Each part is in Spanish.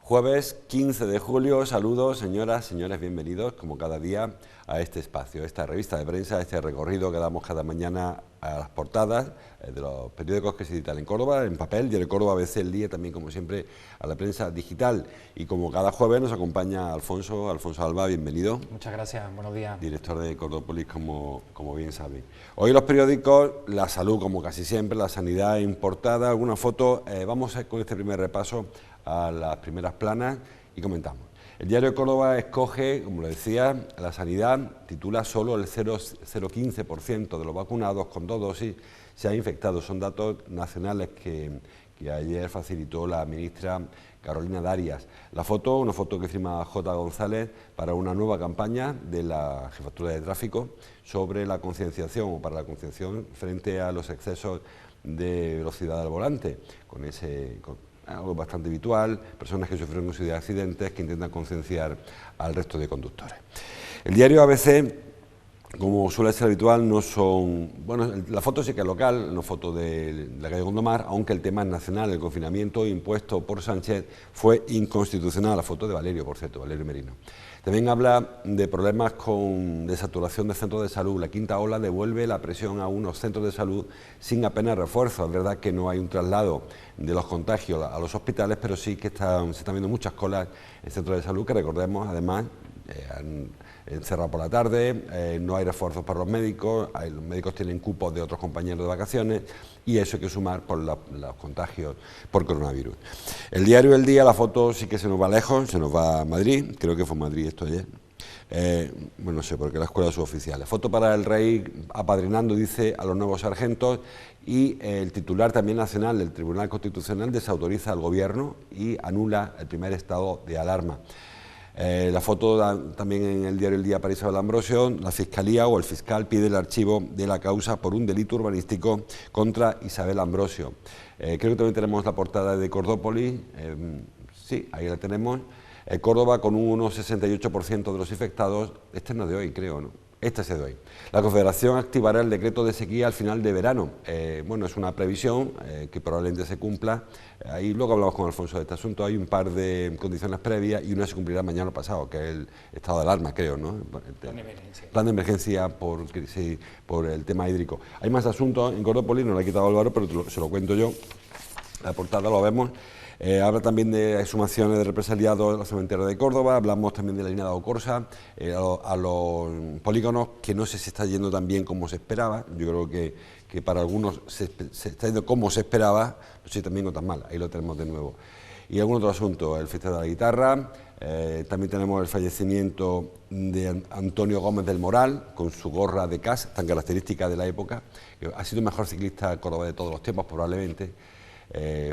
Jueves 15 de julio, saludos señoras, señores, bienvenidos como cada día a este espacio, esta revista de prensa, este recorrido que damos cada mañana a las portadas de los periódicos que se editan en Córdoba, en papel, Diario Córdoba, ABC, El Día, también como siempre a la prensa digital. Y como cada jueves nos acompaña Alfonso Alba, bienvenido. Muchas gracias, buenos días. Director de Cordópolis, como bien sabe. Hoy los periódicos, la salud como casi siempre, la sanidad importada, algunas fotos, vamos con este primer repaso a las primeras planas y comentamos. El Diario Córdoba escoge, como le decía, la sanidad, titula solo el 0,15% de los vacunados con 2 dosis se ha infectado. Son datos nacionales que ayer facilitó la ministra Carolina Darias. La foto, una foto que firma J. González para una nueva campaña de la Jefatura de Tráfico sobre la concienciación o para la concienciación frente a los excesos de velocidad al volante, con algo bastante habitual, personas que sufrieron un serie de accidentes que intentan concienciar al resto de conductores. El diario ABC, como suele ser habitual, no son... Bueno, la foto sí que es local, no foto de la calle Gondomar, aunque el tema es nacional. El confinamiento impuesto por Sánchez fue inconstitucional. La foto de Valerio, por cierto, Valerio Merino. También habla de problemas de saturación de centros de salud. La quinta ola devuelve la presión a unos centros de salud sin apenas refuerzo. Es verdad que no hay un traslado de los contagios a los hospitales, pero sí que se están viendo muchas colas en centros de salud que, recordemos, además, han encerrado por la tarde, no hay refuerzos para los médicos tienen cupos de otros compañeros de vacaciones y eso hay que sumar por los contagios por coronavirus. El diario El Día, la foto sí que se nos va lejos, se nos va a Madrid, creo que fue Madrid esto ayer. Bueno, no sé, porque la escuela suboficial. Foto para el rey apadrinando, dice, a los nuevos sargentos, y el titular también nacional del Tribunal Constitucional desautoriza al gobierno y anula el primer estado de alarma. La foto también en el diario El Día para Isabel Ambrosio. La Fiscalía o el fiscal pide el archivo de la causa por un delito urbanístico contra Isabel Ambrosio. Creo que también tenemos la portada de Cordópolis, sí, ahí la tenemos. Córdoba con un 1,68% de los infectados, este no es de hoy, creo, ¿no? Este es de hoy. La Confederación activará el decreto de sequía al final de verano. Bueno, es una previsión que probablemente se cumpla. Ahí luego hablamos con Alfonso de este asunto. Hay un par de condiciones previas y una se cumplirá mañana pasado, que es el estado de alarma, creo, ¿no? Plan de emergencia. Plan de emergencia por el tema hídrico. Hay más asuntos en Cordópolis, no lo ha quitado Álvaro, pero se lo cuento yo. La portada lo vemos. Habla también de exhumaciones de represaliados en la cementerio de Córdoba, hablamos también de la línea de Ocorsa, a los polígonos, que no sé si está yendo tan bien como se esperaba. Yo creo que para algunos se está yendo como se esperaba, no sé si también no tan mal, ahí lo tenemos de nuevo. Y algún otro asunto, el Festival de la Guitarra, también tenemos el fallecimiento de Antonio Gómez del Moral, con su gorra de casa, tan característica de la época, que ha sido el mejor ciclista córdoba de todos los tiempos probablemente.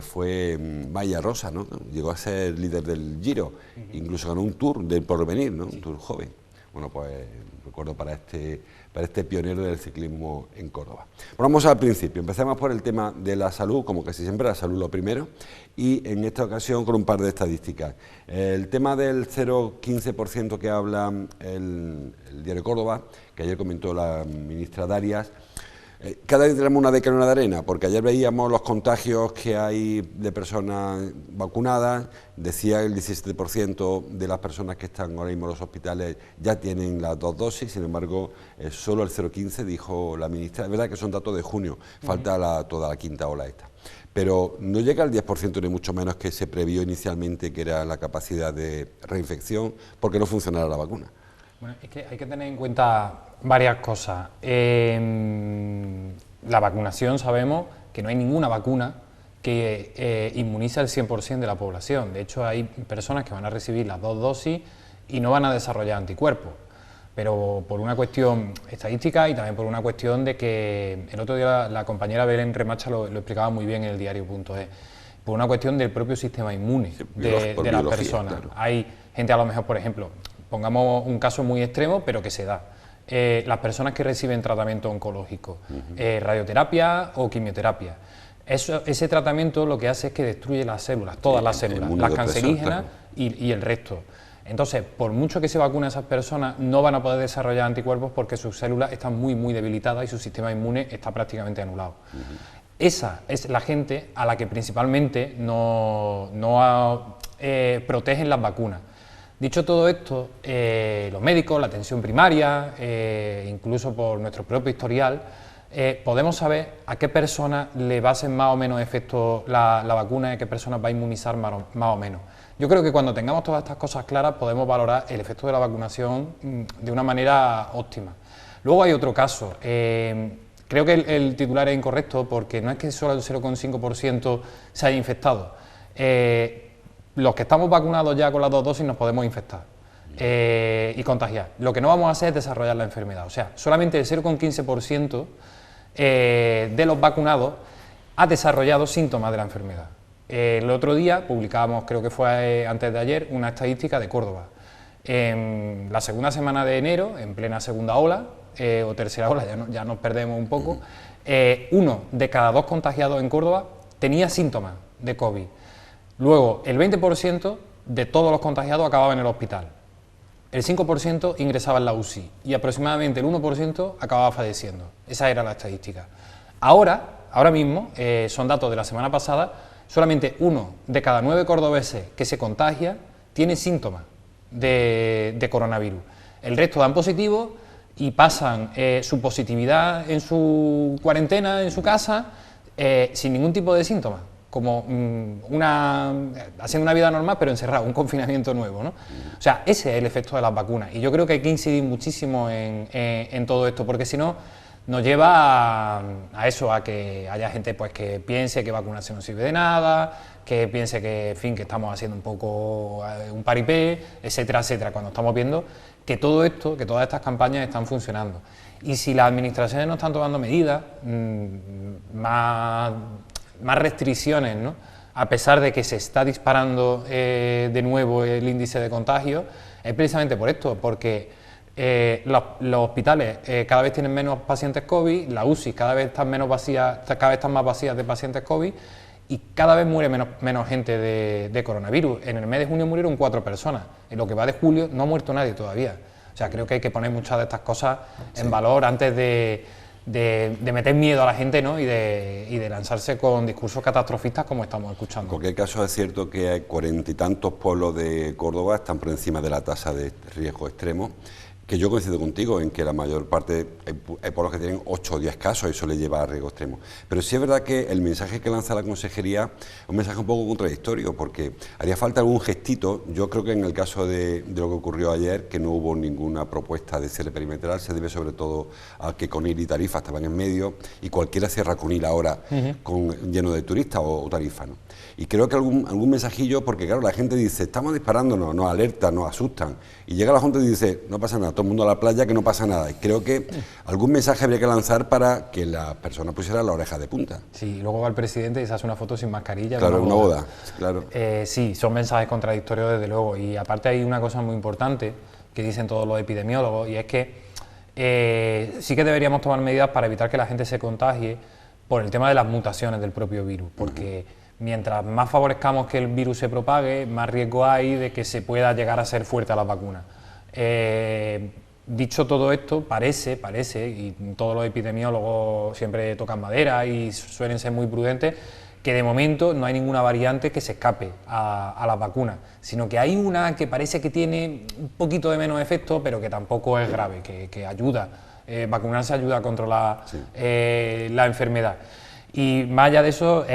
Fue Maya Rosa, ¿no? Llegó a ser líder del Giro, incluso ganó un Tour del Porvenir, ¿no? Un Tour joven. Bueno, pues recuerdo para este pionero del ciclismo en Córdoba. Bueno, vamos al principio, empecemos por el tema de la salud, como casi siempre, la salud lo primero, y en esta ocasión con un par de estadísticas. El tema del 0,15% que habla el diario Córdoba, que ayer comentó la ministra Darias. Cada día tenemos una década de arena, porque ayer veíamos los contagios que hay de personas vacunadas, decía el 17% de las personas que están ahora mismo en los hospitales ya tienen las 2 dosis, sin embargo, solo el 0,15 dijo la ministra. Es verdad que son datos de junio, falta toda la quinta ola esta, pero no llega al 10% ni mucho menos que se previó inicialmente, que era la capacidad de reinfección, porque no funcionara la vacuna. Bueno, es que hay que tener en cuenta varias cosas. La vacunación, sabemos que no hay ninguna vacuna que inmunice al 100% de la población. De hecho, hay personas que van a recibir las 2 dosis y no van a desarrollar anticuerpos. pero por una cuestión estadística y también por una cuestión de que el otro día la compañera Belén Remacha lo explicaba muy bien en el diario.es, por una cuestión del propio sistema inmune de las personas. Claro. Hay gente, a lo mejor, por ejemplo, pongamos un caso muy extremo, pero que se da. Las personas que reciben tratamiento oncológico, radioterapia o quimioterapia. Ese tratamiento lo que hace es que destruye las células, todas las células, las cancerígenas y el resto. Entonces, por mucho que se vacunen a esas personas, no van a poder desarrollar anticuerpos porque sus células están muy debilitadas y su sistema inmune está prácticamente anulado. Esa es la gente a la que principalmente no protegen las vacunas. Dicho todo esto, los médicos, la atención primaria, incluso por nuestro propio historial, podemos saber a qué personas le va a hacer más o menos efecto la vacuna y a qué personas va a inmunizar más o menos. Yo creo que cuando tengamos todas estas cosas claras podemos valorar el efecto de la vacunación de una manera óptima. Luego hay otro caso. Creo que el titular es incorrecto porque no es que solo el 0,5% se haya infectado. Los que estamos vacunados ya con las 2 dosis nos podemos infectar y contagiar. Lo que no vamos a hacer es desarrollar la enfermedad. O sea, solamente el 0,15% de los vacunados ha desarrollado síntomas de la enfermedad. El otro día publicábamos, creo que fue antes de ayer, una estadística de Córdoba. En la segunda semana de enero, en plena segunda ola, o tercera ola, ya nos perdemos un poco, 1 de cada 2 contagiados en Córdoba tenía síntomas de COVID. Luego, el 20% de todos los contagiados acababa en el hospital. El 5% ingresaba en la UCI y aproximadamente el 1% acababa falleciendo. Esa era la estadística. Ahora mismo, son datos de la semana pasada, solamente 1 de cada 9 cordobeses que se contagia tiene síntomas de coronavirus. El resto dan positivo y pasan su positividad en su cuarentena, en su casa, sin ningún tipo de síntomas, como haciendo una vida normal pero encerrado, un confinamiento nuevo, ¿no? O sea, ese es el efecto de las vacunas y yo creo que hay que incidir muchísimo en todo esto, porque si no nos lleva a eso, a que haya gente pues que piense que vacunarse no sirve de nada, que piense que, en fin, que estamos haciendo un poco un paripé, etcétera, etcétera, cuando estamos viendo que todo esto, que todas estas campañas están funcionando. Y si las administraciones no están tomando medidas, más restricciones, ¿no?, a pesar de que se está disparando de nuevo el índice de contagio, es precisamente por esto, porque los hospitales cada vez tienen menos pacientes COVID, las UCI cada vez están más vacías de pacientes COVID y cada vez muere menos gente de coronavirus. En el mes de junio murieron 4 personas, en lo que va de julio no ha muerto nadie todavía. O sea, creo que hay que poner muchas de estas cosas en valor antes de meter miedo a la gente, ¿no?, y de lanzarse con discursos catastrofistas como estamos escuchando. En cualquier caso es cierto que hay 40 y tantos pueblos de Córdoba están por encima de la tasa de riesgo extremo, que yo coincido contigo en que la mayor parte hay pueblos que tienen 8 o 10 casos y eso les lleva a riesgo extremo. Pero sí es verdad que el mensaje que lanza la consejería es un mensaje un poco contradictorio, porque haría falta algún gestito. Yo creo que en el caso de lo que ocurrió ayer, que no hubo ninguna propuesta de cierre perimetral, se debe sobre todo a que Conil y Tarifa estaban en medio y cualquiera cierra Conil ahora lleno de turistas o Tarifa, ¿no? Y creo que algún mensajillo, porque claro, la gente dice, estamos disparándonos, nos alertan, nos asustan, y llega la gente y dice, no pasa nada, todo el mundo a la playa, que no pasa nada. Y creo que algún mensaje habría que lanzar para que las personas pusieran la oreja de punta. Sí, luego va el presidente y se hace una foto sin mascarilla. Claro, una boda, claro. Sí, son mensajes contradictorios desde luego, y aparte hay una cosa muy importante que dicen todos los epidemiólogos, y es que sí que deberíamos tomar medidas para evitar que la gente se contagie por el tema de las mutaciones del propio virus, porque mientras más favorezcamos que el virus se propague, más riesgo hay de que se pueda llegar a ser fuerte a las vacunas. Dicho todo esto, parece, y todos los epidemiólogos siempre tocan madera y suelen ser muy prudentes, que de momento no hay ninguna variante que se escape a las vacunas, sino que hay una que parece que tiene un poquito de menos efecto, pero que tampoco es grave, que ayuda, vacunarse ayuda a controlar la enfermedad. Y más allá de eso,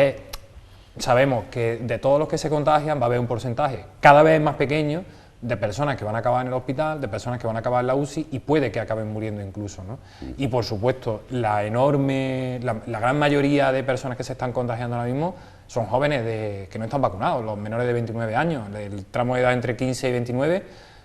sabemos que de todos los que se contagian va a haber un porcentaje cada vez más pequeño de personas que van a acabar en el hospital, de personas que van a acabar en la UCI y puede que acaben muriendo incluso, ¿no? Y por supuesto, la gran mayoría de personas que se están contagiando ahora mismo son jóvenes que no están vacunados, los menores de 29 años, el tramo de edad entre 15 y 29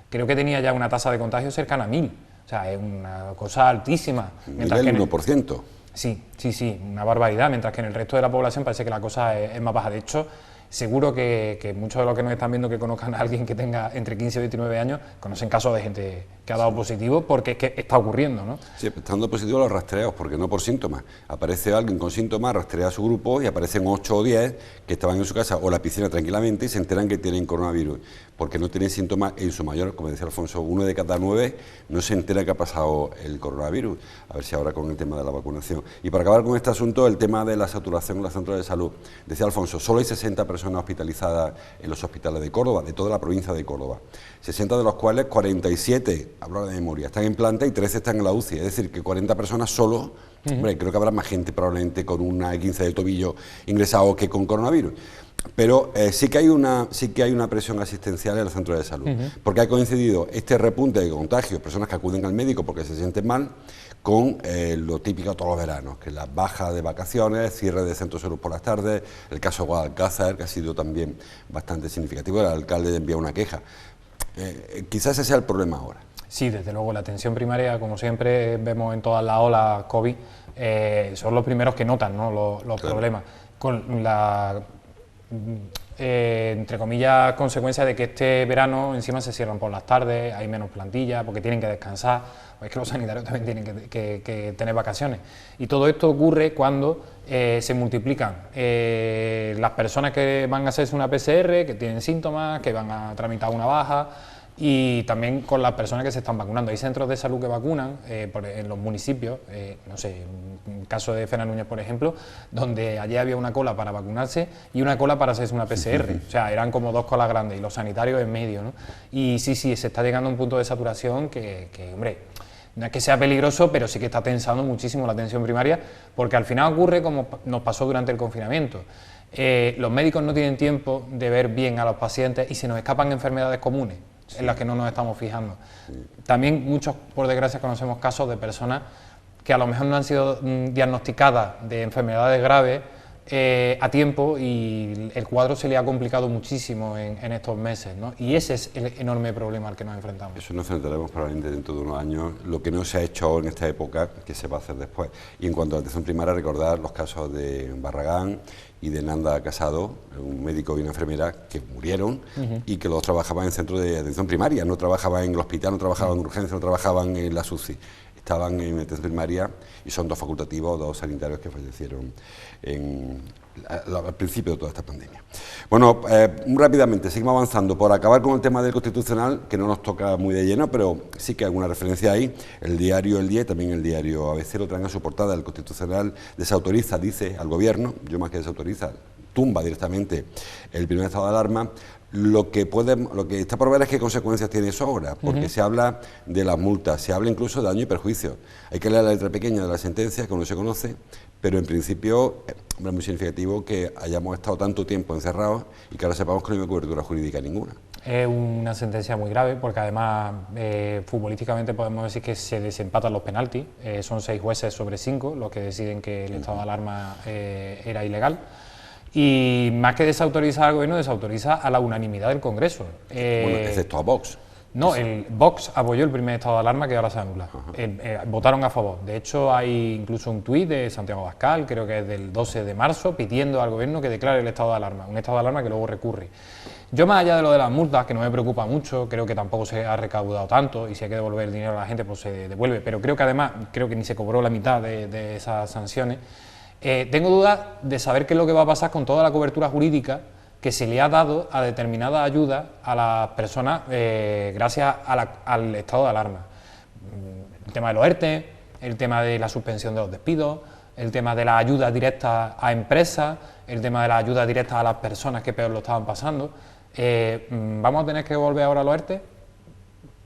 creo que tenía ya una tasa de contagio cercana a 1000. O sea, es una cosa altísima. Mientras que el 1%. Sí, una barbaridad, mientras que en el resto de la población parece que la cosa es más baja. De hecho, seguro que muchos de los que nos están viendo que conozcan a alguien que tenga entre 15 y 29 años, conocen casos de gente que ha dado positivo porque es que está ocurriendo, ¿no? Sí, estando positivo los rastreos, porque no por síntomas. Aparece alguien con síntomas, rastrea a su grupo y aparecen 8 o 10 que estaban en su casa o la piscina tranquilamente y se enteran que tienen coronavirus, porque no tienen síntomas en su mayor, como decía Alfonso, 1 de cada 9 no se entera que ha pasado el coronavirus. A ver si ahora con el tema de la vacunación. Y para acabar con este asunto, el tema de la saturación en los centros de salud. Decía Alfonso, solo hay 60 personas hospitalizadas en los hospitales de Córdoba, de toda la provincia de Córdoba. 60 de los cuales 47, hablo de memoria, están en planta y 13 están en la UCI. Es decir, que 40 personas solo, hombre, creo que habrá más gente probablemente con una E15 del tobillo ingresado que con coronavirus. Pero sí que hay una presión asistencial en los centros de salud, porque ha coincidido este repunte de contagios, personas que acuden al médico porque se sienten mal, con lo típico de todos los veranos, que las bajas de vacaciones, cierre de centros de salud por las tardes, el caso de Guadalcázar, que ha sido también bastante significativo, el alcalde envía una queja. Quizás ese sea el problema ahora. Sí, desde luego, la atención primaria, como siempre vemos en todas las olas COVID, son los primeros que notan, ¿no?, los problemas. Con la, entre comillas, consecuencia de que este verano encima se cierran por las tardes, hay menos plantilla, porque tienen que descansar, es que los sanitarios también tienen que tener vacaciones. Y todo esto ocurre cuando se multiplican las personas que van a hacerse una PCR, que tienen síntomas, que van a tramitar una baja, y también con las personas que se están vacunando. Hay centros de salud que vacunan en los municipios, no sé, en el caso de Fena Núñez, por ejemplo, donde allí había una cola para vacunarse y una cola para hacerse una PCR, o sea, eran como dos colas grandes y los sanitarios en medio, ¿no? Y sí, se está llegando a un punto de saturación que hombre, no es que sea peligroso, pero sí que está tensando muchísimo la atención primaria, porque al final ocurre como nos pasó durante el confinamiento. Los médicos no tienen tiempo de ver bien a los pacientes y se nos escapan enfermedades comunes, en las que no nos estamos fijando. También muchos, por desgracia, conocemos casos de personas que a lo mejor no han sido diagnosticadas de enfermedades graves a tiempo y el cuadro se le ha complicado muchísimo en estos meses, ¿no? Y ese es el enorme problema al que nos enfrentamos. Eso nos enfrentaremos probablemente dentro de unos años, lo que no se ha hecho en esta época, que se va a hacer después. Y en cuanto a la atención primaria, recordar los casos de Barragán y de Nanda Casado, un médico y una enfermera que murieron y que los trabajaban en centros de atención primaria, no trabajaban en el hospital, no trabajaban en urgencia, no trabajaban en la UCI. Estaban en atención primaria y son 2 facultativos, 2 sanitarios que fallecieron al principio de toda esta pandemia. Bueno, rápidamente, seguimos avanzando. Por acabar con el tema del Constitucional, que no nos toca muy de lleno, pero sí que hay alguna referencia ahí, el diario El Día y también el diario ABC lo traen a su portada. El Constitucional desautoriza, dice, al Gobierno, yo más que desautoriza, tumba directamente el primer estado de alarma. Lo que está por ver es qué consecuencias tiene eso ahora, porque se habla de las multas, se habla incluso de daño y perjuicio. Hay que leer la letra pequeña de la sentencia, que no se conoce, pero en principio es muy significativo que hayamos estado tanto tiempo encerrados y que ahora sepamos que no hay cobertura jurídica ninguna. Es una sentencia muy grave, porque además futbolísticamente podemos decir que se desempatan los penaltis, son 6 jueces sobre 5 los que deciden que el estado de alarma era ilegal. Y más que desautorizar al Gobierno, desautoriza a la unanimidad del Congreso. Bueno, excepto a Vox. No, el Vox apoyó el primer estado de alarma que ahora se anula. Votaron a favor. De hecho, hay incluso un tuit de Santiago Abascal, creo que es del 12 de marzo, pidiendo al Gobierno que declare el estado de alarma. Un estado de alarma que luego recurre. Yo, más allá de lo de las multas, que no me preocupa mucho, creo que tampoco se ha recaudado tanto y si hay que devolver el dinero a la gente, pues se devuelve. Pero creo que además, creo que ni se cobró la mitad de esas sanciones. Tengo dudas de saber qué es lo que va a pasar con toda la cobertura jurídica que se le ha dado a determinadas ayudas a las personas gracias al estado de alarma. El tema de los ERTE, el tema de la suspensión de los despidos, el tema de las ayudas directas a empresas, el tema de las ayudas directas a las personas que peor lo estaban pasando. ¿Vamos a tener que volver ahora a los ERTE?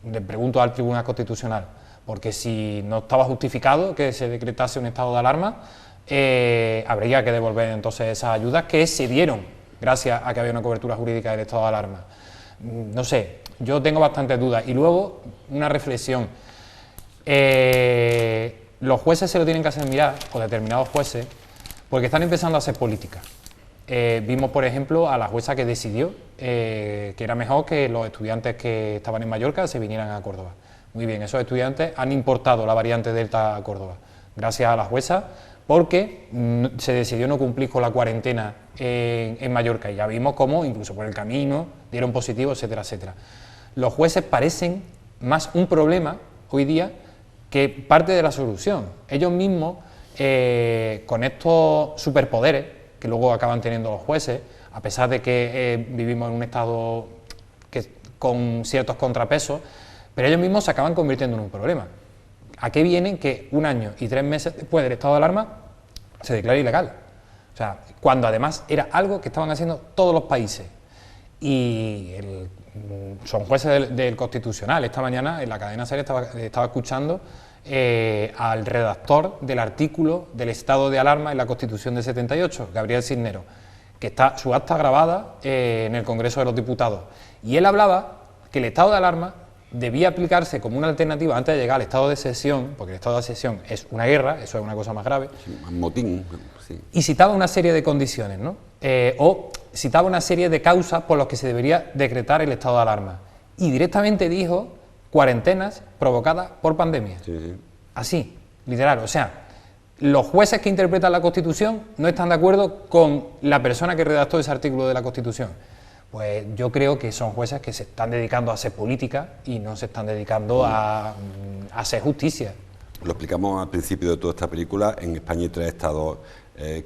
Le pregunto al Tribunal Constitucional, porque si no estaba justificado que se decretase un estado de alarma, habría que devolver entonces esas ayudas que se dieron gracias a que había una cobertura jurídica del estado de alarma. No sé, yo tengo bastantes dudas. Y luego, una reflexión. Los jueces se lo tienen que hacer mirar, o determinados jueces, porque están empezando a hacer política. Vimos, por ejemplo, a la jueza que decidió que era mejor que los estudiantes que estaban en Mallorca se vinieran a Córdoba. Muy bien, esos estudiantes han importado la variante Delta a Córdoba, gracias a la jueza, porque se decidió no cumplir con la cuarentena en Mallorca, y ya vimos cómo, incluso por el camino, dieron positivo, etcétera, etcétera. Los jueces parecen más un problema hoy día que parte de la solución. Ellos mismos, con estos superpoderes que luego acaban teniendo los jueces, a pesar de que vivimos en un estado con ciertos contrapesos, pero ellos mismos se acaban convirtiendo en un problema. ¿A qué vienen que 1 año y 3 meses después del estado de alarma se declare ilegal? O sea, cuando además era algo que estaban haciendo todos los países. Y son jueces del Constitucional. Esta mañana en la cadena SER estaba escuchando al redactor del artículo del estado de alarma en la Constitución de 78, Gabriel Cisneros, que está su acta grabada en el Congreso de los Diputados. Y él hablaba que el estado de alarma debía aplicarse como una alternativa antes de llegar al estado de excepción, porque el estado de excepción es una guerra, eso es una cosa más grave. Sí, un motín, sí. Y citaba una serie de condiciones, ¿no? O citaba una serie de causas por las que se debería decretar el estado de alarma. Y directamente dijo cuarentenas provocadas por pandemia. Sí, sí. Así, literal. O sea, los jueces que interpretan la Constitución no están de acuerdo con la persona que redactó ese artículo de la Constitución. Pues yo creo que son jueces que se están dedicando a hacer política y no se están dedicando a hacer justicia. Lo explicamos al principio de toda esta película. En España hay 3 estados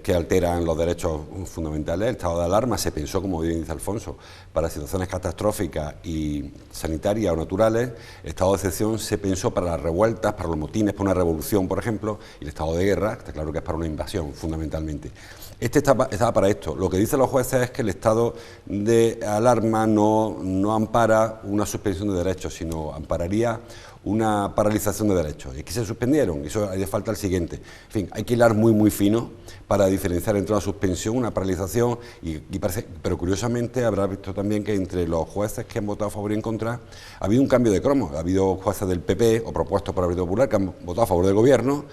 que alteran los derechos fundamentales. El estado de alarma se pensó, como bien dice Alfonso, para situaciones catastróficas y sanitarias o naturales. El estado de excepción se pensó para las revueltas, para los motines, para una revolución, por ejemplo, y el estado de guerra, está claro que es para una invasión, fundamentalmente. Este estaba para esto. Lo que dicen los jueces es que el estado de alarma no ampara una suspensión de derechos, sino ampararía una paralización de derechos. Y aquí se suspendieron, y eso hace falta el siguiente. En fin, hay que hilar muy, muy fino para diferenciar entre una suspensión, una paralización, y parece, pero curiosamente habrá visto también que entre los jueces que han votado a favor y en contra ha habido un cambio de cromo. Ha habido jueces del PP o propuestos por el Partido Popular que han votado a favor del gobierno,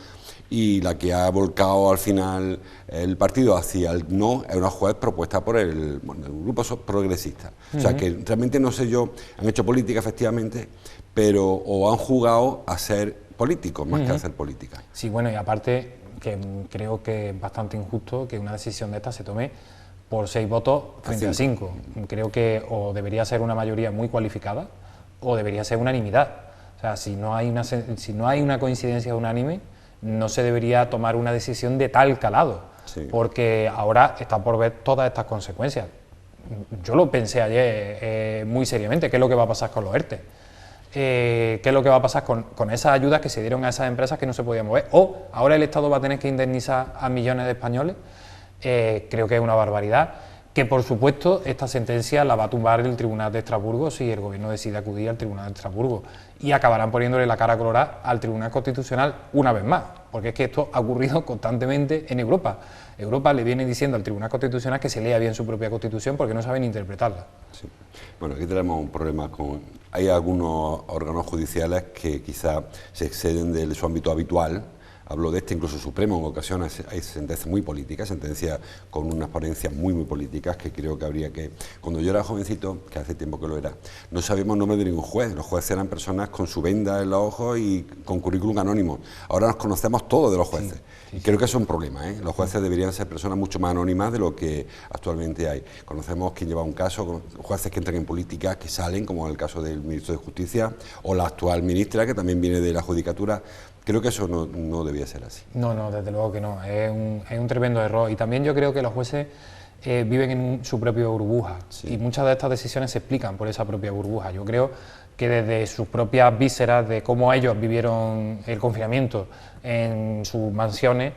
y la que ha volcado al final el partido hacia el no es una juez propuesta por el grupo progresista. O sea que realmente, no sé yo, han hecho política efectivamente, pero o han jugado a ser políticos más que a hacer política. Sí, bueno, y aparte que creo que es bastante injusto que una decisión de esta se tome por 6 votos frente a 5. Creo que o debería ser una mayoría muy cualificada o debería ser unanimidad. O sea, si no hay una coincidencia unánime, no se debería tomar una decisión de tal calado, porque ahora está por ver todas estas consecuencias. Yo lo pensé ayer muy seriamente, ¿qué es lo que va a pasar con los ERTE? ¿Qué es lo que va a pasar con esas ayudas que se dieron a esas empresas que no se podían mover? ¿O ahora el Estado va a tener que indemnizar a millones de españoles? Creo que es una barbaridad, que por supuesto esta sentencia la va a tumbar el Tribunal de Estrasburgo si el Gobierno decide acudir al Tribunal de Estrasburgo, y acabarán poniéndole la cara colorada al Tribunal Constitucional una vez más, porque es que esto ha ocurrido constantemente en Europa. Europa le viene diciendo al Tribunal Constitucional que se lea bien su propia Constitución porque no saben interpretarla. Sí. Bueno, aquí tenemos un problema hay algunos órganos judiciales que quizá se exceden de su ámbito habitual. Hablo de incluso Supremo, en ocasiones hay sentencias muy políticas, sentencias con unas ponencias muy, muy políticas, que creo que habría que... Cuando yo era jovencito, que hace tiempo que lo era, no sabíamos el nombre de ningún juez. Los jueces eran personas con su venda en los ojos y con currículum anónimo. Ahora nos conocemos todos de los jueces. Y creo que eso es un problema, ¿eh? Los jueces deberían ser personas mucho más anónimas de lo que actualmente hay. Conocemos quién lleva un caso, jueces que entran en política, que salen, como en el caso del ministro de Justicia, o la actual ministra, que también viene de la Judicatura. Creo que eso no debía ser así. No, desde luego que no. Es un tremendo error. Y también yo creo que los jueces viven en su propia burbuja. Y muchas de estas decisiones se explican por esa propia burbuja. Yo creo que desde sus propias vísceras de cómo ellos vivieron el confinamiento en sus mansiones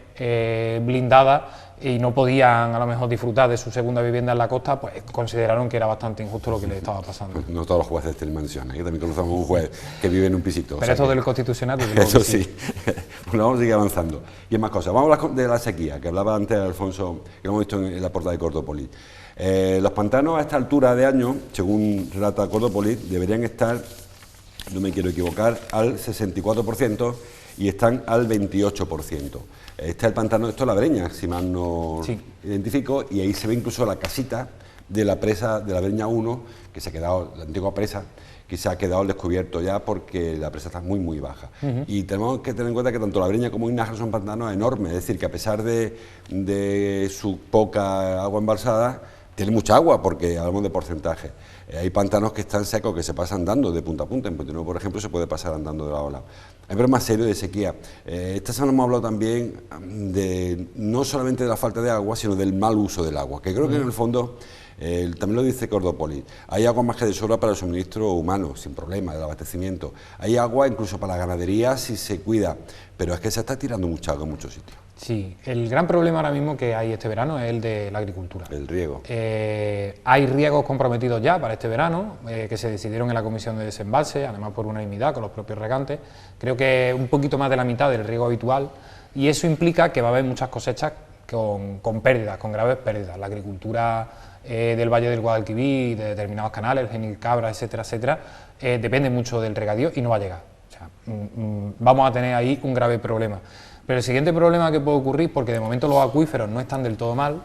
blindadas y no podían a lo mejor disfrutar de su segunda vivienda en la costa, pues consideraron que era bastante injusto lo que les estaba pasando. Pues no todos los jueces tienen mansiones, también conocemos un juez que vive en un pisito. Pero esto del Constitucional... Eso sí. Bueno, vamos a seguir avanzando. Y más cosas. Vamos a hablar de la sequía, que hablaba antes Alfonso, que lo hemos visto en la portada de Cordópolis. Los pantanos a esta altura de año, según relata Cordópolis, deberían estar, no me quiero equivocar, al 64% y están al 28%. Está el pantano de Estolabreña, si mal no identifico, y ahí se ve incluso la casita de la presa de la Breña 1, que se ha quedado, la antigua presa, que se ha quedado al descubierto ya porque la presa está muy baja. Y tenemos que tener en cuenta que tanto la Breña como Innájar son pantanos enormes, es decir, que a pesar de su poca agua embalsada, tiene mucha agua, porque hablamos de porcentaje. Hay pantanos que están secos, que se pasan andando de punta a punta. En Puente Nuevo, por ejemplo, se puede pasar andando de lado a lado. Hay problemas serios de sequía. Esta semana hemos hablado también de no solamente de la falta de agua, sino del mal uso del agua, que creo que en el fondo, también lo dice Cordópolis, hay agua más que de sobra para el suministro humano, sin problema, del abastecimiento. Hay agua incluso para la ganadería si se cuida, pero es que se está tirando mucha agua en muchos sitios. Sí, el gran problema ahora mismo que hay este verano es el de la agricultura. El riego. Hay riegos comprometidos ya para este verano, que se decidieron en la comisión de desembalse, además por unanimidad con los propios regantes. Creo que un poquito más de la mitad del riego habitual, y eso implica que va a haber muchas cosechas con pérdidas, con graves pérdidas. La agricultura del Valle del Guadalquivir, de determinados canales, el Genil Cabra, etcétera, etcétera, depende mucho del regadío y no va a llegar. O sea, vamos a tener ahí un grave problema. Pero el siguiente problema que puede ocurrir, porque de momento los acuíferos no están del todo mal,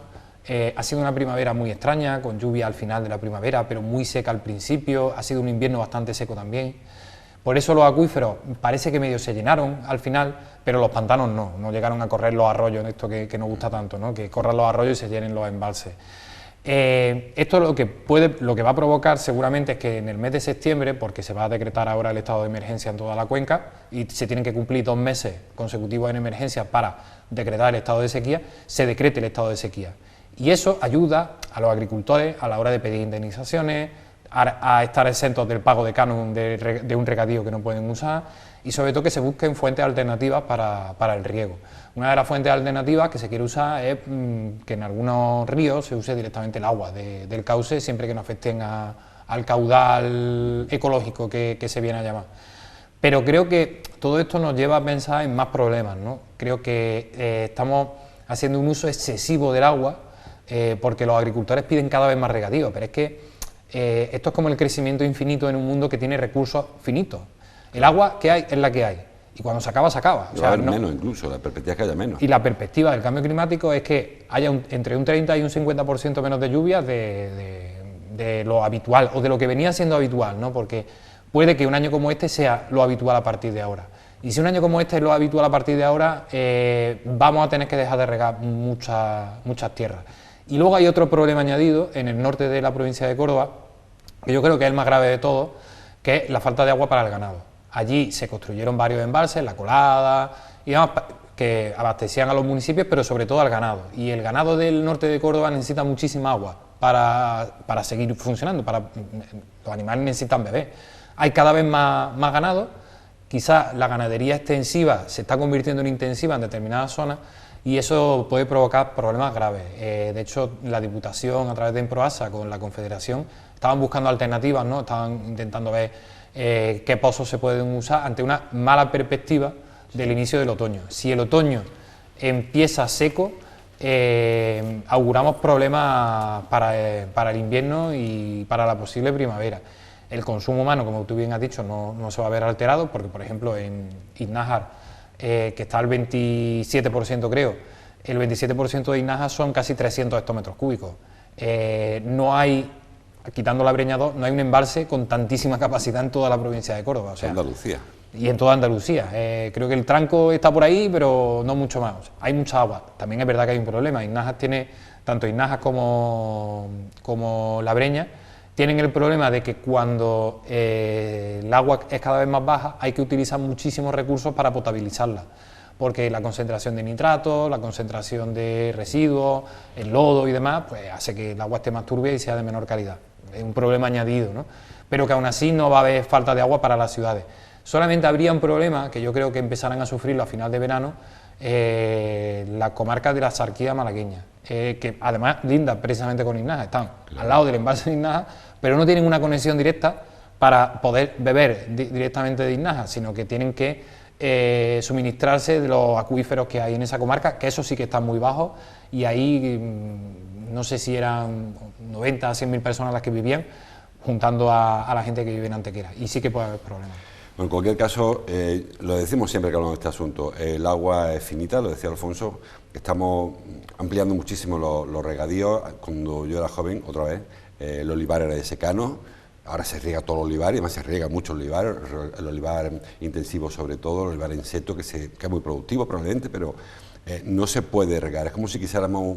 ha sido una primavera muy extraña, con lluvia al final de la primavera, pero muy seca al principio, ha sido un invierno bastante seco también. Por eso los acuíferos parece que medio se llenaron al final, pero los pantanos no llegaron a correr los arroyos, esto que nos gusta tanto, ¿no? Que corran los arroyos y se llenen los embalses. Esto lo que va a provocar seguramente es que en el mes de septiembre, porque se va a decretar ahora el estado de emergencia en toda la cuenca y se tienen que cumplir 2 meses consecutivos en emergencia para decretar el estado de sequía, se decrete el estado de sequía. Y eso ayuda a los agricultores a la hora de pedir indemnizaciones, a estar exentos del pago de canon de un regadío que no pueden usar, y sobre todo que se busquen fuentes alternativas para el riego. Una de las fuentes alternativas que se quiere usar es que en algunos ríos se use directamente el agua del cauce, siempre que no afecten al caudal ecológico que se viene a llamar. Pero creo que todo esto nos lleva a pensar en más problemas, ¿no? Creo que estamos haciendo un uso excesivo del agua porque los agricultores piden cada vez más regadío, pero es que esto es como el crecimiento infinito en un mundo que tiene recursos finitos. El agua que hay es la que hay, y cuando se acaba, se acaba. O sea, va a haber menos incluso, la perspectiva es que haya menos. Y la perspectiva del cambio climático es que haya entre un 30 y un 50% menos de lluvias de lo habitual, o de lo que venía siendo habitual, ¿no? Porque puede que un año como este sea lo habitual a partir de ahora. Y si un año como este es lo habitual a partir de ahora, vamos a tener que dejar de regar muchas tierras. Y luego hay otro problema añadido en el norte de la provincia de Córdoba, que yo creo que es el más grave de todos, que es la falta de agua para el ganado. Allí se construyeron varios embalses, La Colada y demás, que abastecían a los municipios, pero sobre todo al ganado. Y el ganado del norte de Córdoba necesita muchísima agua para seguir funcionando, los animales necesitan beber. Hay cada vez más ganado, quizás la ganadería extensiva se está convirtiendo en intensiva en determinadas zonas, y eso puede provocar problemas graves. De hecho, la Diputación, a través de Emproasa, con la Confederación, estaban buscando alternativas, ¿no? Estaban intentando ver qué pozos se pueden usar ante una mala perspectiva del inicio del otoño. Si el otoño empieza seco, auguramos problemas para el invierno y para la posible primavera. El consumo humano, como tú bien has dicho, no se va a ver alterado, porque, por ejemplo, en Innájar, que está al 27%, creo, el 27% de Innájar son casi 300 hectómetros cúbicos. No hay, quitando la Breña 2, no hay un embalse con tantísima capacidad en toda la provincia de Córdoba. O sea, Andalucía. Y en toda Andalucía. Creo que el tranco está por ahí, pero no mucho más. O sea, hay mucha agua. También es verdad que hay un problema. Innájar tiene, tanto Innájar como la Breña, tienen el problema de que cuando el agua es cada vez más baja, hay que utilizar muchísimos recursos para potabilizarla, porque la concentración de nitratos, la concentración de residuos, el lodo y demás, pues hace que el agua esté más turbia y sea de menor calidad. Es un problema añadido, ¿no? Pero que aún así no va a haber falta de agua para las ciudades. Solamente habría un problema, que yo creo que empezarán a sufrirlo a final de verano, la comarca de la Sarquía malagueña, que además linda precisamente con Innájar, están al lado del embalse de Innájar, pero no tienen una conexión directa para poder beber directamente de Innájar, sino que tienen que suministrarse de los acuíferos que hay en esa comarca, que eso sí que están muy bajos, y ahí no sé si eran 90 a 100.000 personas las que vivían, juntando a la gente que vive en Antequera, y sí que puede haber problemas. En cualquier caso, lo decimos siempre que hablamos de este asunto, el agua es finita, lo decía Alfonso, estamos ampliando muchísimo los regadíos. Cuando yo era joven, otra vez, el olivar era de secano, ahora se riega todo el olivar, y además se riega mucho el olivar intensivo sobre todo, el olivar en seto, que es muy productivo probablemente, pero no se puede regar, es como si quisiéramos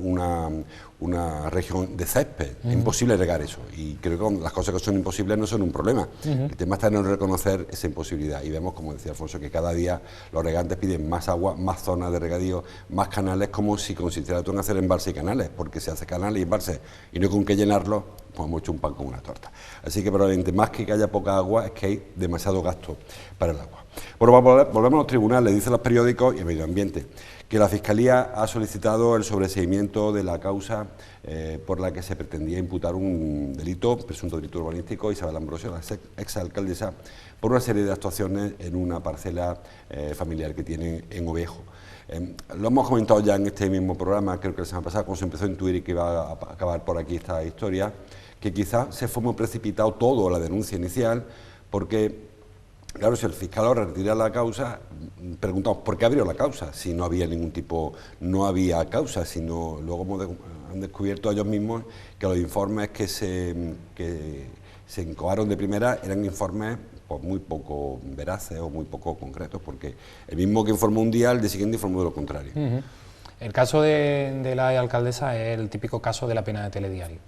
una región de césped, es imposible regar eso, y creo que las cosas que son imposibles no son un problema, el tema está en reconocer esa imposibilidad, y vemos, como decía Alfonso, que cada día los regantes piden más agua, más zonas de regadío, más canales, como si consistiera todo en hacer embalses y canales, porque se hace canales y embalses y no con qué llenarlos, pues hemos hecho un pan con una torta. Así que probablemente más que haya poca agua, es que hay demasiado gasto para el agua. Bueno, volvemos a los tribunales, dicen los periódicos y el medio ambiente, que la Fiscalía ha solicitado el sobreseimiento de la causa por la que se pretendía imputar un delito, presunto delito urbanístico, a Isabel Ambrosio, la exalcaldesa, por una serie de actuaciones en una parcela familiar que tienen en Ovejo. Lo hemos comentado ya en este mismo programa, creo que la semana pasada, cuando se empezó a intuir que iba a acabar por aquí esta historia, que quizás se fue muy precipitado todo la denuncia inicial, porque claro, si el fiscal ahora retira la causa, preguntamos ¿por qué abrió la causa? Si no había ningún tipo, no había causa, sino luego han descubierto ellos mismos que los informes que se incoaron de primera eran informes pues, muy poco veraces o muy poco concretos, porque el mismo que informó un día, el día siguiente informó de lo contrario. El caso de la alcaldesa es el típico caso de la pena de telediario.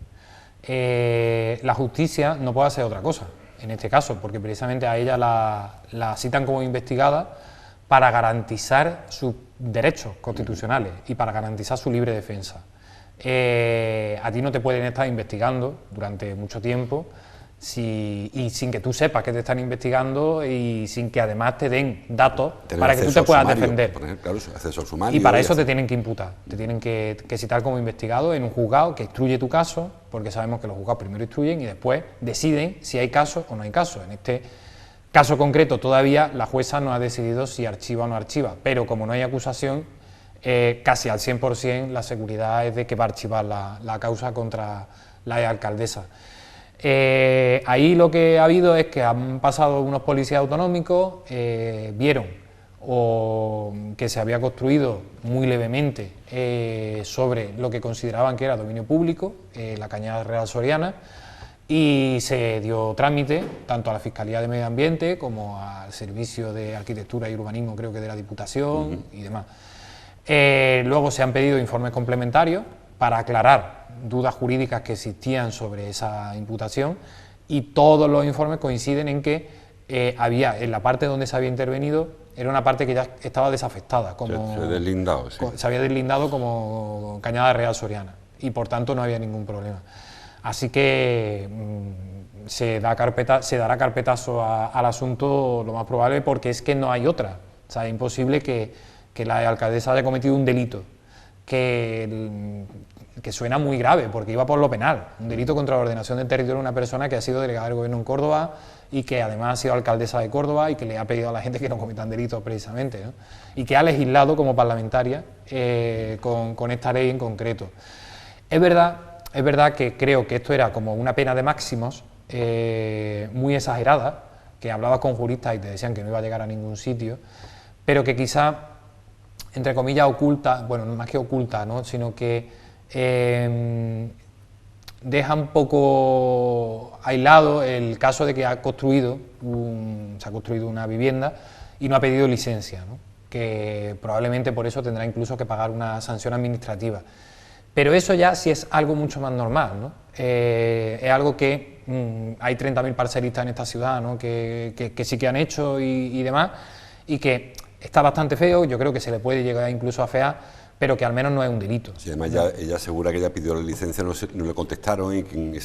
La justicia no puede hacer otra cosa en este caso, porque precisamente a ella la citan como investigada para garantizar sus derechos constitucionales y para garantizar su libre defensa. A ti no te pueden estar investigando durante mucho tiempo y sin que tú sepas que te están investigando y sin que además te den datos para que tú te puedas defender. Claro, acceso al sumario, y para eso te tienen que imputar, te tienen que citar como investigado en un juzgado que instruye tu caso, porque sabemos que los juzgados primero instruyen y después deciden si hay caso o no hay caso. En este caso concreto todavía la jueza no ha decidido si archiva o no archiva, pero como no hay acusación, casi al 100% la seguridad es de que va a archivar la causa contra la alcaldesa. Ahí lo que ha habido es que han pasado unos policías autonómicos, vieron que se había construido muy levemente sobre lo que consideraban que era dominio público, la Cañada Real Soriana, y se dio trámite tanto a la Fiscalía de Medio Ambiente como al Servicio de Arquitectura y Urbanismo, creo que de la Diputación y demás. Luego se han pedido informes complementarios para aclarar dudas jurídicas que existían sobre esa imputación, y todos los informes coinciden en que había, en la parte donde se había intervenido, era una parte que ya estaba desafectada, como se había deslindado como Cañada Real Soriana, y por tanto no había ningún problema. Así que se dará carpetazo al asunto lo más probable, porque es que no hay otra. O sea, es imposible que la alcaldesa haya cometido un delito que suena muy grave, porque iba por lo penal, un delito contra la ordenación del territorio de una persona que ha sido delegada del gobierno en Córdoba y que además ha sido alcaldesa de Córdoba y que le ha pedido a la gente que no cometan delitos precisamente, ¿no? Y que ha legislado como parlamentaria con esta ley en concreto. Es verdad que creo que esto era como una pena de máximos muy exagerada, que hablabas con juristas y te decían que no iba a llegar a ningún sitio, pero que quizá, entre comillas, oculta, bueno, más que oculta, ¿no?, sino que deja un poco aislado el caso de que se ha construido una vivienda y no ha pedido licencia, ¿no?, que probablemente por eso tendrá incluso que pagar una sanción administrativa. Pero eso ya sí es algo mucho más normal, ¿no? Es algo que hay 30.000 parcelistas en esta ciudad, ¿no?, que sí que han hecho y demás, y que está bastante feo, yo creo que se le puede llegar incluso a afear, pero que al menos no es un delito. Sí, además ella asegura que ella pidió la licencia, no le contestaron, y que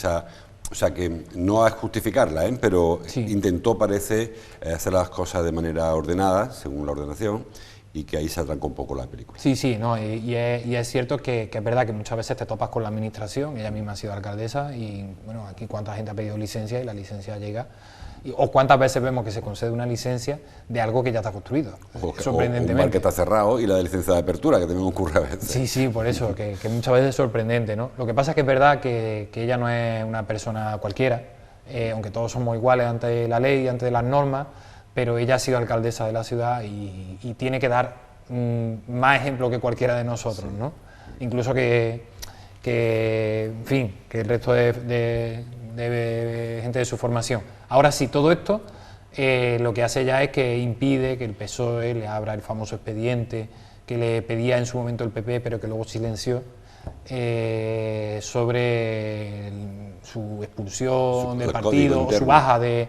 o sea, que no es justificarla, pero sí, intentó, parece, hacer las cosas de manera ordenada, según la ordenación, y que ahí se atrancó un poco la película. Sí, no, y es cierto que es verdad que muchas veces te topas con la administración, ella misma ha sido alcaldesa, y bueno, aquí cuánta gente ha pedido licencia y la licencia llega, o cuántas veces vemos que se concede una licencia de algo que ya está construido, sorprendentemente. O un bar que está cerrado y la licencia de apertura, que también ocurre a veces. Sí, por eso, que muchas veces es sorprendente, ¿no? Lo que pasa es que es verdad que ella no es una persona cualquiera, aunque todos somos iguales ante la ley, ante las normas, pero ella ha sido alcaldesa de la ciudad y tiene que dar más ejemplo que cualquiera de nosotros, sí, ¿no? Incluso en fin, que el resto de gente de su formación. Ahora sí, todo esto lo que hace ya es que impide que el PSOE le abra el famoso expediente que le pedía en su momento el PP, pero que luego silenció, sobre su expulsión del partido o su baja de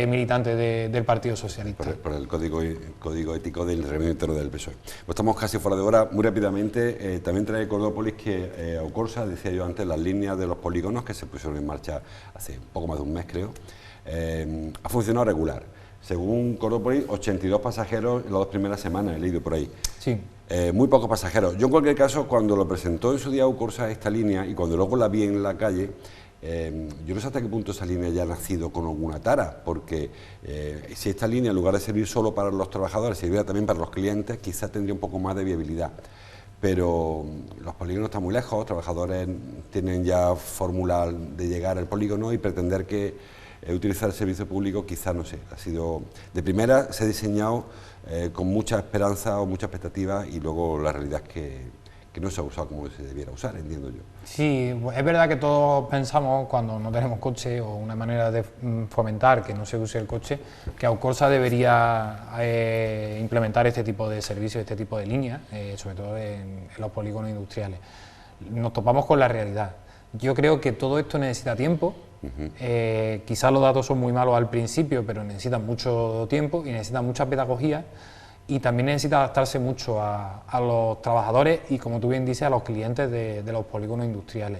militantes del Partido Socialista. Por el código ético del reglamento interno del PSOE. Pues estamos casi fuera de hora. Muy rápidamente, también trae Cordópolis que Aucorsa, decía yo antes, las líneas de los polígonos que se pusieron en marcha hace poco más de un mes, creo, ha funcionado regular. Según Cordópolis, 82 pasajeros en las 2 primeras semanas, he leído por ahí. Sí. Muy pocos pasajeros. Yo en cualquier caso, cuando lo presentó en su día Aucorsa esta línea y cuando luego la vi en la calle, yo no sé hasta qué punto esa línea ya ha nacido con alguna tara, porque si esta línea, en lugar de servir solo para los trabajadores, serviría también para los clientes, quizás tendría un poco más de viabilidad. Pero los polígonos están muy lejos, los trabajadores tienen ya fórmula de llegar al polígono y pretender que utilizar el servicio público quizás, no sé, ha sido de primera, se ha diseñado con mucha esperanza o mucha expectativa y luego la realidad es que no se ha usado como se debiera usar, entiendo yo. Sí, es verdad que todos pensamos cuando no tenemos coche o una manera de fomentar que no se use el coche, que Aucorsa debería implementar este tipo de servicios, este tipo de líneas, sobre todo en los polígonos industriales. Nos topamos con la realidad. Yo creo que todo esto necesita tiempo. Quizás los datos son muy malos al principio, pero necesitan mucho tiempo y necesitan mucha pedagogía y también necesita adaptarse mucho a los trabajadores y, como tú bien dices, a los clientes de los polígonos industriales.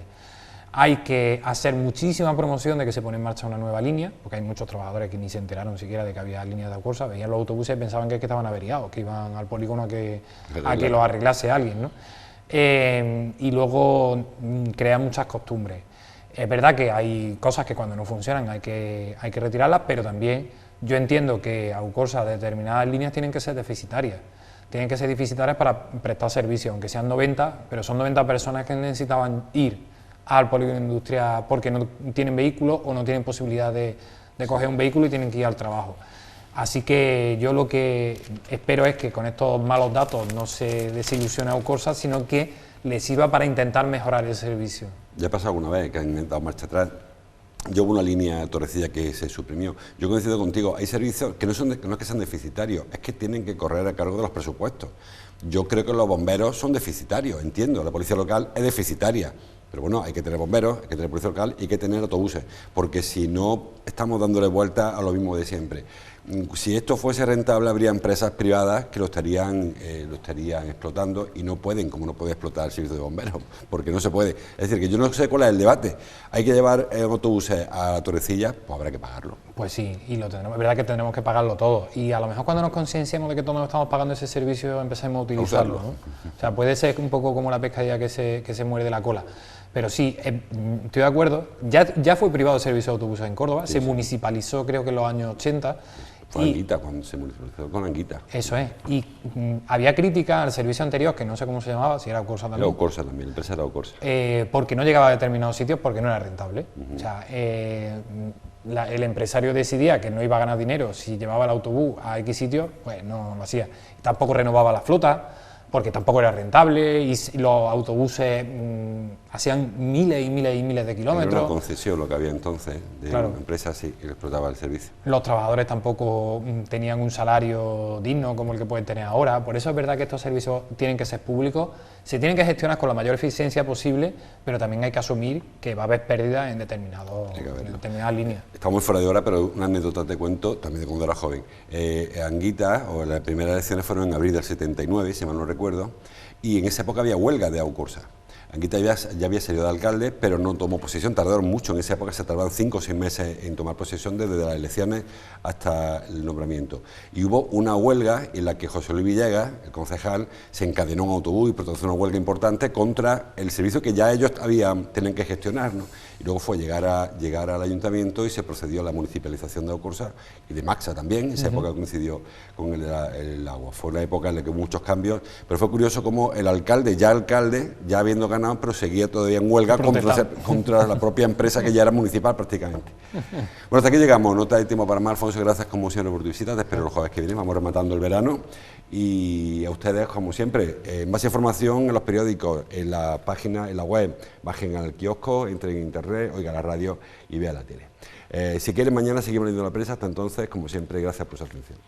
Hay que hacer muchísima promoción de que se pone en marcha una nueva línea, porque hay muchos trabajadores que ni se enteraron siquiera de que había líneas de Aucorsa, veían los autobuses y pensaban que estaban averiados, que iban al polígono a que los arreglase alguien, ¿no? Y luego crea muchas costumbres. Es verdad que hay cosas que cuando no funcionan hay que retirarlas, pero también yo entiendo que Aucorsa determinadas líneas tienen que ser deficitarias. Tienen que ser deficitarias para prestar servicio, aunque sean 90, pero son 90 personas que necesitaban ir al polígono industrial porque no tienen vehículo o no tienen posibilidad de coger un vehículo y tienen que ir al trabajo. Así que yo lo que espero es que con estos malos datos no se desilusione Aucorsa, sino que le sirva para intentar mejorar el servicio. Ya ha pasado alguna vez que han dado marcha atrás. Yo hubo una línea Torrecilla que se suprimió. Yo coincido contigo, hay servicios que no es que sean deficitarios, es que tienen que correr a cargo de los presupuestos. Yo creo que los bomberos son deficitarios, entiendo, la policía local es deficitaria, pero bueno, hay que tener bomberos, hay que tener policía local y hay que tener autobuses, porque si no estamos dándole vuelta a lo mismo de siempre. Si esto fuese rentable, habría empresas privadas que lo estarían explotando y no pueden, como no puede explotar el servicio de bomberos, porque no se puede. Es decir, que yo no sé cuál es el debate. ¿Hay que llevar autobuses a Torrecilla? Pues habrá que pagarlo. Pues sí, y lo tendremos. Es verdad que tendremos que pagarlo todo. Y a lo mejor cuando nos concienciemos de que todos estamos pagando ese servicio, empecemos a utilizarlo, ¿no? O sea, puede ser un poco como la pescadilla que se muerde la cola. Pero sí, estoy de acuerdo. Ya fue privado el servicio de autobuses en Córdoba, sí, se municipalizó creo que en los años 80. Fue Anguita, cuando se municipalizó con Anguita. Eso es. Y había crítica al servicio anterior, que no sé cómo se llamaba, si era Aucorsa también. Era Aucorsa también, la empresa era Aucorsa. Porque no llegaba a determinados sitios porque no era rentable. O sea, el empresario decidía que no iba a ganar dinero si llevaba el autobús a X sitios, pues no lo hacía. Tampoco renovaba la flota, porque tampoco era rentable, y los autobuses hacían miles y miles y miles de kilómetros. Era una concesión lo que había entonces de una empresa que explotaba el servicio. Los trabajadores tampoco tenían un salario digno como el que pueden tener ahora. Por eso es verdad que estos servicios tienen que ser públicos, se tienen que gestionar con la mayor eficiencia posible, pero también hay que asumir que va a haber pérdidas en determinadas líneas. Estamos muy fuera de hora, pero una anécdota te cuento, también de cuando era joven. Anguita, o las primeras elecciones fueron en abril del 79, si mal no recuerdo, y en esa época había huelga de Aucorsa. Anguita ya había salido de alcalde, pero no tomó posesión, tardaron mucho, en esa época se tardaban 5 o 6 meses en tomar posesión desde las elecciones hasta el nombramiento. Y hubo una huelga en la que José Luis Villegas, el concejal, se encadenó un autobús y protagonizó una huelga importante contra el servicio que ya ellos tenían que gestionar, ¿no? y luego fue llegar al ayuntamiento y se procedió a la municipalización de Alcorsa y de Maxa también. Esa época coincidió con el agua. Fue una época en la que hubo muchos cambios, pero fue curioso cómo el alcalde, ya habiendo ganado, pero seguía todavía en huelga contra la propia empresa que ya era municipal prácticamente. Bueno, hasta aquí llegamos, no te hay tiempo para más, Alfonso, gracias como siempre por tu visita, te espero el jueves que viene, vamos rematando el verano, y a ustedes, como siempre, más información en los periódicos, en la página, en la web, bajen al kiosco, entren en internet, oigan la radio y vean la tele. Si quieren, mañana seguimos leyendo la prensa, hasta entonces, como siempre, gracias por su atención.